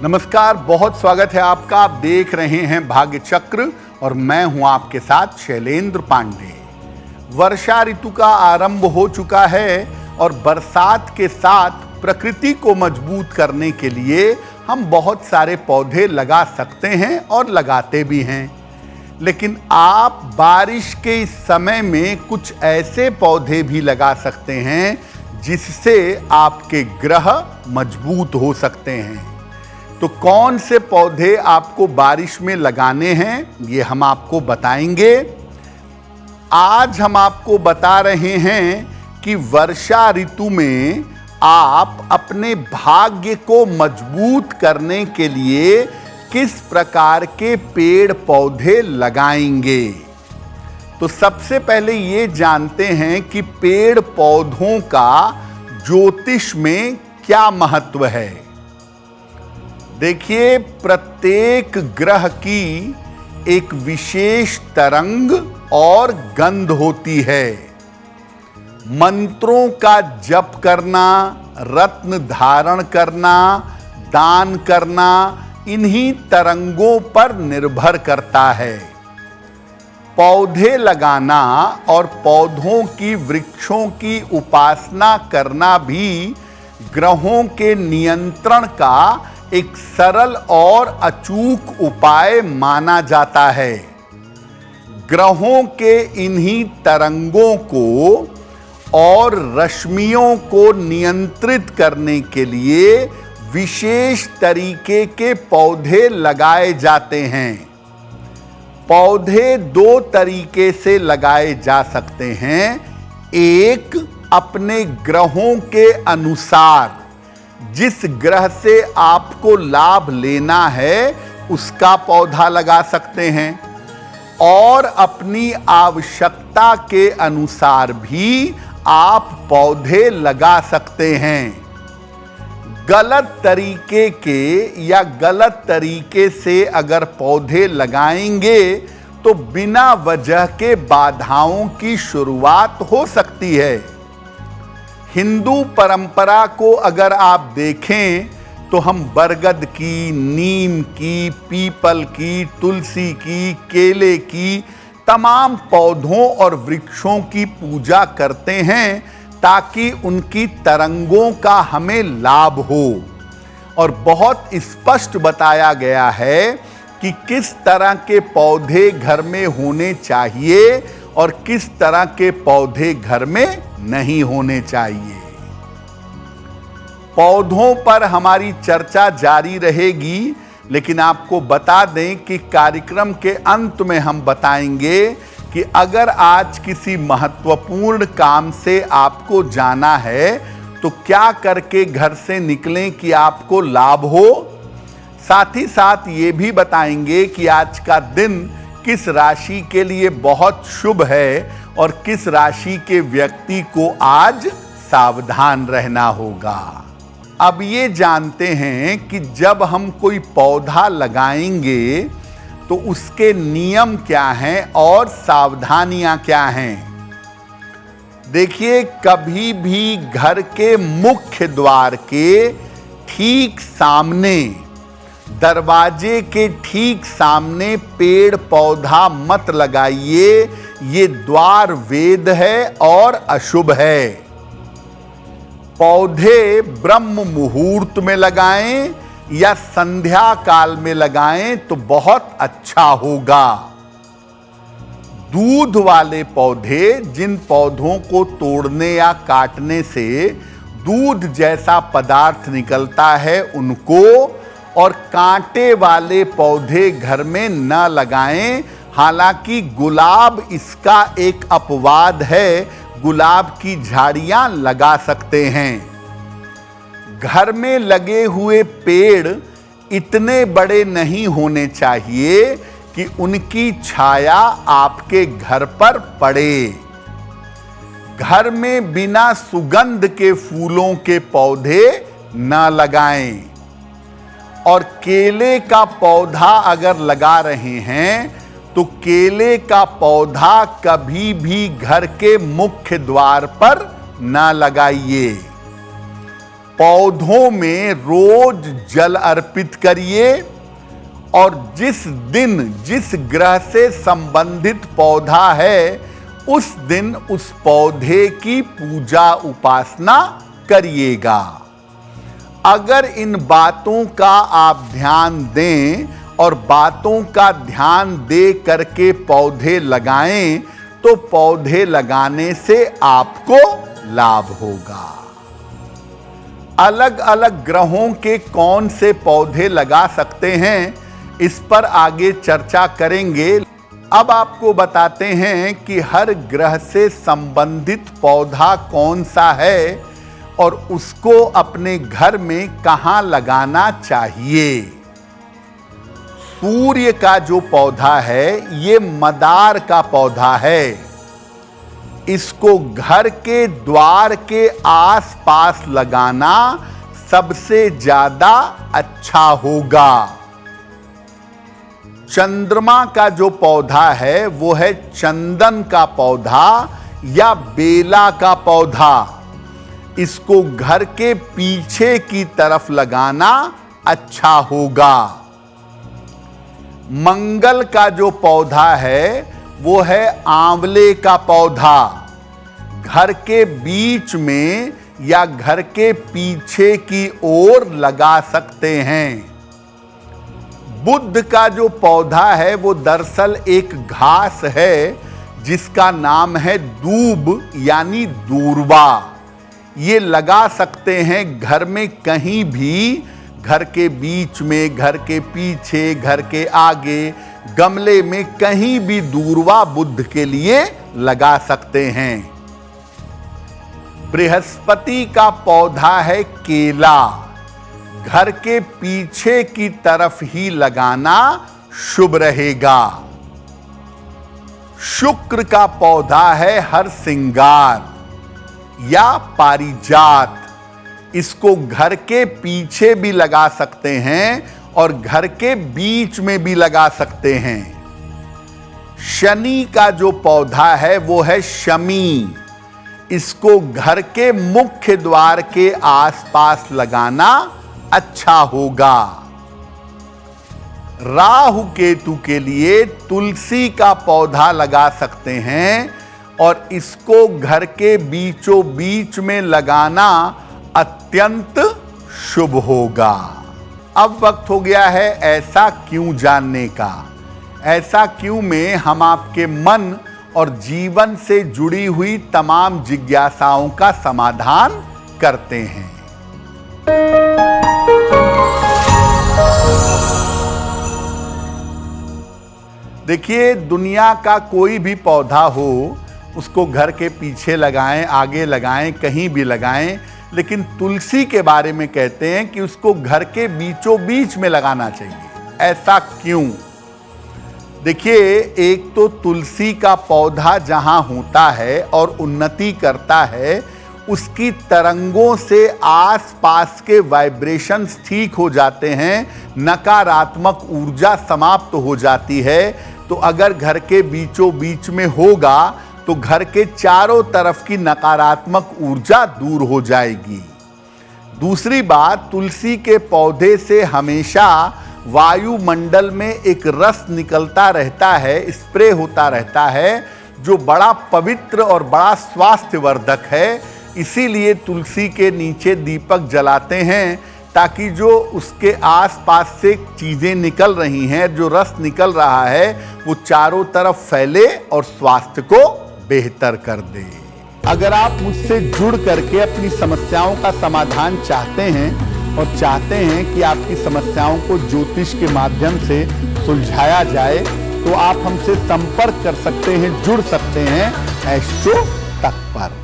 नमस्कार, बहुत स्वागत है आपका। आप देख रहे हैं भाग्य चक्र और मैं हूं आपके साथ शैलेंद्र पांडे। वर्षा ऋतु का आरंभ हो चुका है और बरसात के साथ प्रकृति को मजबूत करने के लिए हम बहुत सारे पौधे लगा सकते हैं और लगाते भी हैं। लेकिन आप बारिश के इस समय में कुछ ऐसे पौधे भी लगा सकते हैं जिससे आपके ग्रह मजबूत हो सकते हैं। तो कौन से पौधे आपको बारिश में लगाने हैं, ये हम आपको बताएंगे। आज हम आपको बता रहे हैं कि वर्षा ऋतु में आप अपने भाग्य को मजबूत करने के लिए किस प्रकार के पेड़ पौधे लगाएंगे। तो सबसे पहले ये जानते हैं कि पेड़ पौधों का ज्योतिष में क्या महत्व है। देखिए, प्रत्येक ग्रह की एक विशेष तरंग और गंध होती है। मंत्रों का जप करना, रत्न धारण करना, दान करना इन्हीं तरंगों पर निर्भर करता है। पौधे लगाना और पौधों की वृक्षों की उपासना करना भी ग्रहों के नियंत्रण का एक सरल और अचूक उपाय माना जाता है। ग्रहों के इन्हीं तरंगों को और रश्मियों को नियंत्रित करने के लिए विशेष तरीके के पौधे लगाए जाते हैं। पौधे दो तरीके से लगाए जा सकते हैं। एक, अपने ग्रहों के अनुसार, जिस ग्रह से आपको लाभ लेना है उसका पौधा लगा सकते हैं, और अपनी आवश्यकता के अनुसार भी आप पौधे लगा सकते हैं। गलत तरीके के या गलत तरीके से अगर पौधे लगाएंगे तो बिना वजह के बाधाओं की शुरुआत हो सकती है। हिंदू परंपरा को अगर आप देखें तो हम बरगद की, नीम की, पीपल की, तुलसी की, केले की, तमाम पौधों और वृक्षों की पूजा करते हैं ताकि उनकी तरंगों का हमें लाभ हो। और बहुत स्पष्ट बताया गया है कि किस तरह के पौधे घर में होने चाहिए और किस तरह के पौधे घर में नहीं होने चाहिए। पौधों पर हमारी चर्चा जारी रहेगी, लेकिन आपको बता दें कि कार्यक्रम के अंत में हम बताएंगे कि अगर आज किसी महत्वपूर्ण काम से आपको जाना है तो क्या करके घर से निकलें कि आपको लाभ हो। साथ ही साथ ये भी बताएंगे कि आज का दिन किस राशि के लिए बहुत शुभ है और किस राशि के व्यक्ति को आज सावधान रहना होगा। अब ये जानते हैं कि जब हम कोई पौधा लगाएंगे तो उसके नियम क्या हैं और सावधानियां क्या हैं। देखिए, कभी भी घर के मुख्य द्वार के ठीक सामने, दरवाजे के ठीक सामने पेड़ पौधा मत लगाइए। ये द्वार वेद है और अशुभ है। पौधे ब्रह्म मुहूर्त में लगाएं या संध्या काल में लगाएं तो बहुत अच्छा होगा। दूध वाले पौधे, जिन पौधों को तोड़ने या काटने से दूध जैसा पदार्थ निकलता है, उनको, और कांटे वाले पौधे घर में न लगाएं। हालांकि गुलाब इसका एक अपवाद है, गुलाब की झाड़ियां लगा सकते हैं। घर में लगे हुए पेड़ इतने बड़े नहीं होने चाहिए कि उनकी छाया आपके घर पर पड़े। घर में बिना सुगंध के फूलों के पौधे न लगाएं। और केले का पौधा अगर लगा रहे हैं तो केले का पौधा कभी भी घर के मुख्य द्वार पर न लगाइए। पौधों में रोज जल अर्पित करिए और जिस दिन जिस ग्रह से संबंधित पौधा है उस दिन उस पौधे की पूजा उपासना करिएगा। अगर इन बातों का आप ध्यान दें और बातों का ध्यान दे करके पौधे लगाएं तो पौधे लगाने से आपको लाभ होगा। अलग अलग ग्रहों के कौन से पौधे लगा सकते हैं, इस पर आगे चर्चा करेंगे। अब आपको बताते हैं कि हर ग्रह से संबंधित पौधा कौन सा है और उसको अपने घर में कहां लगाना चाहिए। सूर्य का जो पौधा है ये मदार का पौधा है। इसको घर के द्वार के आसपास लगाना सबसे ज्यादा अच्छा होगा। चंद्रमा का जो पौधा है वो है चंदन का पौधा या बेला का पौधा। इसको घर के पीछे की तरफ लगाना अच्छा होगा। मंगल का जो पौधा है वो है आंवले का पौधा। घर के बीच में या घर के पीछे की ओर लगा सकते हैं। बुध का जो पौधा है वो दरअसल एक घास है जिसका नाम है दूब यानी दूर्वा। ये लगा सकते हैं घर में कहीं भी, घर के बीच में, घर के पीछे, घर के आगे, गमले में कहीं भी दूर्वा बुध के लिए लगा सकते हैं। बृहस्पति का पौधा है केला। घर के पीछे की तरफ ही लगाना शुभ रहेगा। शुक्र का पौधा है हरसिंगार या पारिजात। इसको घर के पीछे भी लगा सकते हैं और घर के बीच में भी लगा सकते हैं। शनि का जो पौधा है वो है शमी। इसको घर के मुख्य द्वार के आसपास लगाना अच्छा होगा। राहु केतु के लिए तुलसी का पौधा लगा सकते हैं और इसको घर के बीचों बीच में लगाना अत्यंत शुभ होगा। अब वक्त हो गया है ऐसा क्यों जानने का। ऐसा क्यों में हम आपके मन और जीवन से जुड़ी हुई तमाम जिज्ञासाओं का समाधान करते हैं। देखिए, दुनिया का कोई भी पौधा हो उसको घर के पीछे लगाएं, आगे लगाएं, कहीं भी लगाएं, लेकिन तुलसी के बारे में कहते हैं कि उसको घर के बीचों बीच में लगाना चाहिए। ऐसा क्यों? देखिए, एक तो तुलसी का पौधा जहां होता है और उन्नति करता है, उसकी तरंगों से आसपास के वाइब्रेशंस ठीक हो जाते हैं, नकारात्मक ऊर्जा समाप्त हो जाती है। तो अगर घर के बीचों बीच में होगा तो घर के चारों तरफ की नकारात्मक ऊर्जा दूर हो जाएगी। दूसरी बात, तुलसी के पौधे से हमेशा वायुमंडल में एक रस निकलता रहता है, स्प्रे होता रहता है, जो बड़ा पवित्र और बड़ा स्वास्थ्यवर्धक है। इसीलिए तुलसी के नीचे दीपक जलाते हैं ताकि जो उसके आसपास से चीजें निकल रही हैं, जो रस निकल रहा है, वो चारों तरफ फैले और स्वास्थ्य को बेहतर कर दे। अगर आप मुझसे जुड़ करके अपनी समस्याओं का समाधान चाहते हैं और चाहते हैं कि आपकी समस्याओं को ज्योतिष के माध्यम से सुलझाया जाए, तो आप हमसे संपर्क कर सकते हैं, जुड़ सकते हैं एस्ट्रो तक पर।